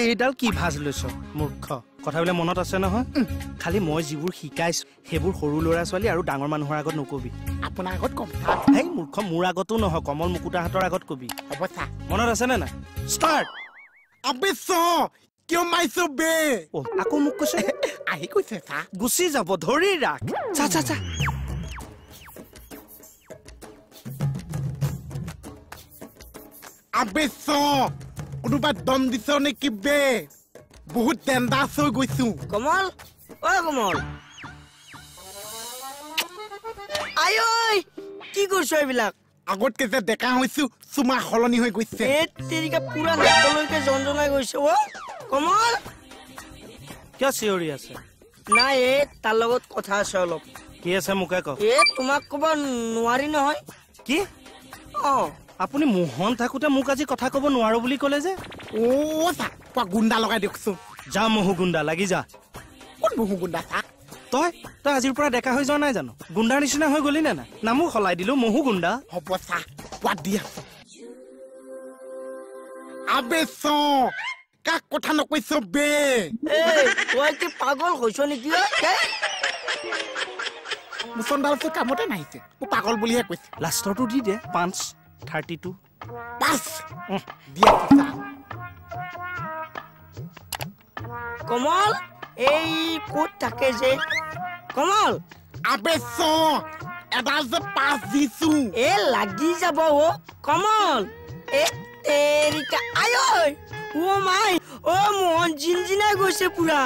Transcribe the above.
এইডাল কি ভাজ লৈছ মূৰ্খ কথাবিলাক মনত আছে নহয় খালি মই যিবোৰ শিকাইছো সেইবোৰ সৰু ল'ৰা ছোৱালী আৰু ডাঙৰ মানুহৰ আগত নকবি আপোনাৰ আগত কম হেই মূৰ্খ মোৰ আগতো নহয় কমল মুকুতাহাতৰ আগত কবি হ'ব ছা মনত আছে নে না ষ্টাৰ্ট আবে ছ কিয় মাইছো বে ও আকৌ মোক কৈছে আহি কৈছে ছা গুচি যাব ধৰি ৰাখ চা চা চা আবে ছ কোনোবা দম দিছ নেকি বে বহুত ডেঞ্জাৰাছ হৈ গৈছো কমল ঐ কমল আই ঐ কি কৰিছ এইবিলাক আগতকে যে ডেকা হৈছো চুমা সলনি হৈ গৈছে এই তেৰিকা পুৰা নাকলৈকে জনজনাই গৈছে অ কমল কিয় চিঞৰি আছে নাই এই তাৰ লগত কথা আছে অলপ কি আছে মোকে ক তোমাক ক'ব নোৱাৰি নহয় কি আপুনি মোহন থাকোতে মোক আজি কথা ক'ব নোৱাৰো বুলি ক'লে যে ও ছা পা গুণ্ডা লগাই দিয়কচোন যা মহু গুণ্ডা লাগি যা কোন বহু গুণ্ডা ছা তই আজিৰ পৰা ডেকা হৈ যোৱা নাই জানো গুণ্ডাৰ নিচিনা হৈ গলি নে নাই নামো সলাই দিলো মহু গুণ্ডা হ'ব ছা কোৱা দি আছো আবে ছ কাক কথা নকৈছ বে তই কি পাগল হৈছ নেকি মুচনডাল কামতে নাহিছে মোক পাগল বুলিহে কৈছে লাষ্টৰটো দি দে 5:32 পাঁচ দি আছো ছা কমল এই ক'ত থাকে যে কমল আবে ছ এডাল যে পাঁচ দিছো এ লাগি যাব অ কমল এ তেৰিকা আই ঐ ও মাই ও মোহন জিনজিনাই গৈছে পুৰা